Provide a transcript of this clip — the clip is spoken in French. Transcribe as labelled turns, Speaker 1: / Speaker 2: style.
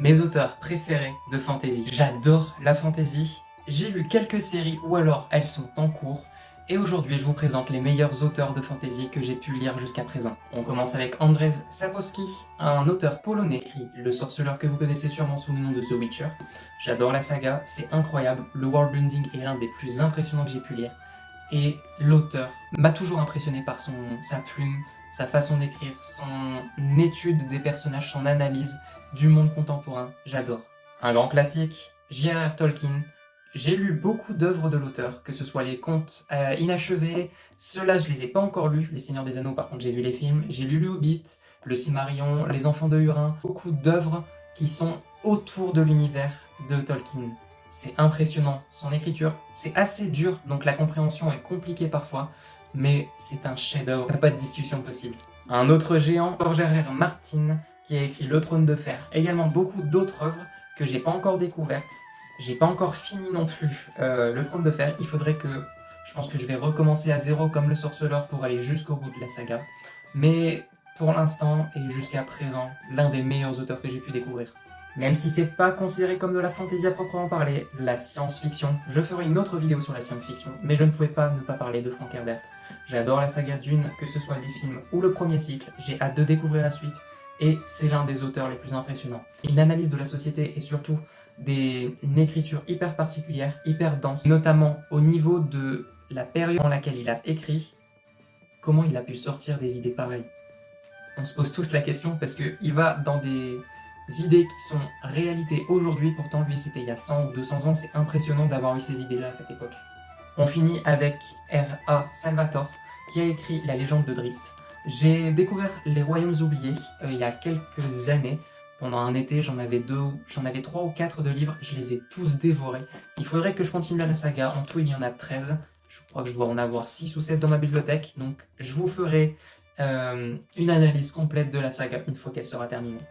Speaker 1: Mes auteurs préférés de fantasy. J'adore la fantasy. J'ai lu quelques séries ou alors elles sont en cours. Et aujourd'hui, je vous présente les meilleurs auteurs de fantasy que j'ai pu lire jusqu'à présent. On commence avec Andrzej Sapkowski, un auteur polonais écrit Le Sorceleur que vous connaissez sûrement sous le nom de The Witcher. J'adore la saga, c'est incroyable. Le worldbuilding est l'un des plus impressionnants que j'ai pu lire. Et l'auteur m'a toujours impressionné par sa plume, sa façon d'écrire, son étude des personnages, son analyse du monde contemporain. J'adore. Un grand classique, J.R.R. Tolkien. J'ai lu beaucoup d'œuvres de l'auteur, que ce soit les contes inachevés, ceux-là je les ai pas encore lus, Les Seigneurs des Anneaux par contre j'ai vu les films, j'ai lu Le Hobbit, Le Silmarillion, Les Enfants de Hurin, beaucoup d'œuvres qui sont autour de l'univers de Tolkien. C'est impressionnant, son écriture, c'est assez dur, donc la compréhension est compliquée parfois, mais c'est un chef-d'œuvre, pas de discussion possible. Un autre géant, George R.R. Martin, qui a écrit Le Trône de Fer, également beaucoup d'autres œuvres que j'ai pas encore découvertes. J'ai pas encore fini non plus Le Trône de Fer, il faudrait que... Je pense que je vais recommencer à zéro comme Le Sorceleur pour aller jusqu'au bout de la saga, mais pour l'instant et jusqu'à présent, l'un des meilleurs auteurs que j'ai pu découvrir. Même si c'est pas considéré comme de la fantasy à proprement parler, la science-fiction, je ferai une autre vidéo sur la science-fiction, mais je ne pouvais pas ne pas parler de Frank Herbert. J'adore la saga Dune, que ce soit les films ou le premier cycle, j'ai hâte de découvrir la suite, et c'est l'un des auteurs les plus impressionnants. Une analyse de la société et surtout une écriture hyper particulière, hyper dense, notamment au niveau de la période dans laquelle il a écrit, comment il a pu sortir des idées pareilles. On se pose tous la question parce qu'il va dans des idées qui sont réalité aujourd'hui, pourtant lui c'était il y a 100 ou 200 ans, c'est impressionnant d'avoir eu ces idées-là à cette époque. On finit avec R.A. Salvatore, qui a écrit La Légende de Drizzt. J'ai découvert Les Royaumes oubliés il y a quelques années. Pendant un été, j'en avais 3 ou 4 de livres, je les ai tous dévorés. Il faudrait que je continue la saga, en tout il y en a 13. Je crois que je dois en avoir 6 ou 7 dans ma bibliothèque, donc je vous ferai une analyse complète de la saga une fois qu'elle sera terminée.